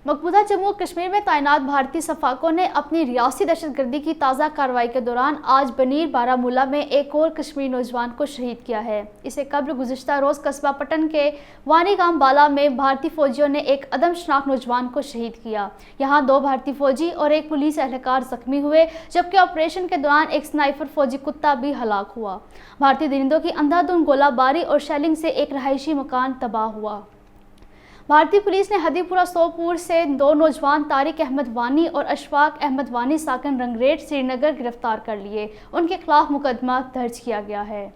मकबूजा जम्मू और कश्मीर में तैनात भारतीय सफाकों ने अपनी रियासी दहशतगर्दी की ताज़ा कार्रवाई के दौरान आज बनीर बारामूला में एक और कश्मीरी नौजवान को शहीद किया है। इससे कबल गुज़िश्ता रोज़ कस्बा पटन के वानी गांव बाला में भारतीय फौजियों ने एक अदमशनाक नौजवान को शहीद किया। यहां 2 भारतीय फौजी और एक पुलिस एहलकार जख्मी हुए, जबकि ऑपरेशन के दौरान एक स्नाइपर फौजी कुत्ता भी हलाक हुआ। भारतीय दरिंदों की अंधाधुंध गोलाबारी और शेलिंग से एक रहायशी मकान तबाह हुआ। भारतीय पुलिस ने हदीपुरा सोपुर से 2 नौजवान तारिक अहमद वानी और अशफाक अहमद वानी साकन रंगरेट श्रीनगर गिरफ्तार कर लिए। उनके खिलाफ मुकदमा दर्ज किया गया है।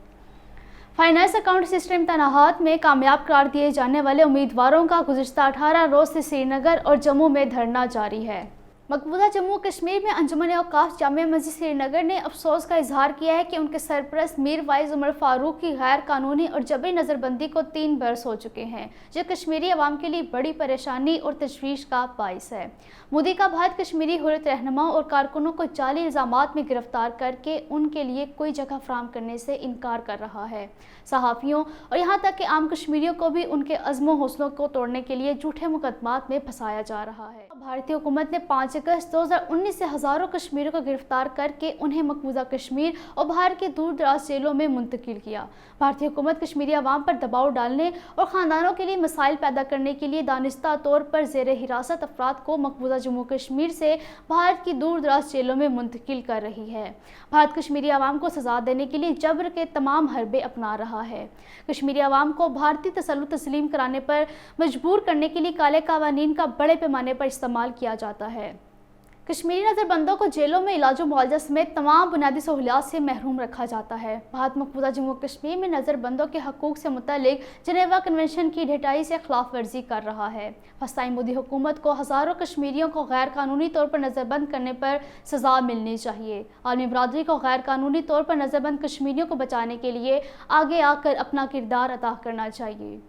फाइनेंस अकाउंट सिस्टम तनाहात में कामयाब करार दिए जाने वाले उम्मीदवारों का गुज़िश्ता 18 रोज़ से श्रीनगर और जम्मू में धरना जारी है। मकबूजा जम्मू कश्मीर में अंजुमन औकाफ जामिया मस्जिद श्रीनगर ने अफसोस का इजहार किया है कि उनके सरपरस्त मीर वाइज उमर फारूक की गैर कानूनी और जबरी नज़रबंदी को 3 बरस हो चुके हैं, जो कश्मीरी अवाम के लिए बड़ी परेशानी और तशवीश का बाइस है। मोदी का भारत कश्मीरी हुर्रियत रहनुमाओं और कारकुनों को जाली इल्ज़ामात में गिरफ्तार करके उनके लिए कोई जगह फराहम करने से इनकार कर रहा है। सहाफ़ियों और यहाँ तक कि आम कश्मीरियों को भी उनके अज़्म हौसलों को तोड़ने के लिए झूठे मुकदमात में फंसाया जा रहा है। भारतीय हुकूमत ने 5 अगस्त 2019 से हज़ारों कश्मीरियों को गिरफ्तार करके उन्हें मकबूजा कश्मीर और भारत के दूर दराज जेलों में मुंतकिल किया। भारतीय हुकूमत कश्मीरी अवाम पर दबाव डालने और ख़ानदानों के लिए मसाइल पैदा करने के लिए दानिस्ता तौर पर ज़ेर हिरासत अफराद को मकबूजा जम्मू कश्मीर से भारत की दूर दराज जेलों में मुंतकिल कर रही है। भारत कश्मीरी अवाम को सजा देने के लिए जबर के तमाम हरबे अपना रहा है। कश्मीरी अवाम को भारतीय तसल्लुत तस्लीम कराने पर मजबूर करने के लिए काले कानून का बड़े पैमाने पर इस्तेमाल किया जाता है। कश्मीरी नज़रबंदों को जेलों में इलाज मुआवजा समेत तमाम बुनियादी सहूलियात से महरूम रखा जाता है। भारत मकबूजा जम्मू कश्मीर में नज़रबंदों के हकूक़ से मुतल्लिक जेनेवा कन्वेंशन की ढिठाई से खिलाफ वर्जी कर रहा है। फसाई मोदी हुकूमत को हज़ारों कश्मीरियों को गैर कानूनी तौर पर नज़रबंद करने पर सज़ा मिलनी चाहिए। आलमी बरादरी को गैर कानूनी तौर पर नज़रबंद कश्मीरियों को बचाने के लिए आगे आकर अपना किरदार अदा करना चाहिए।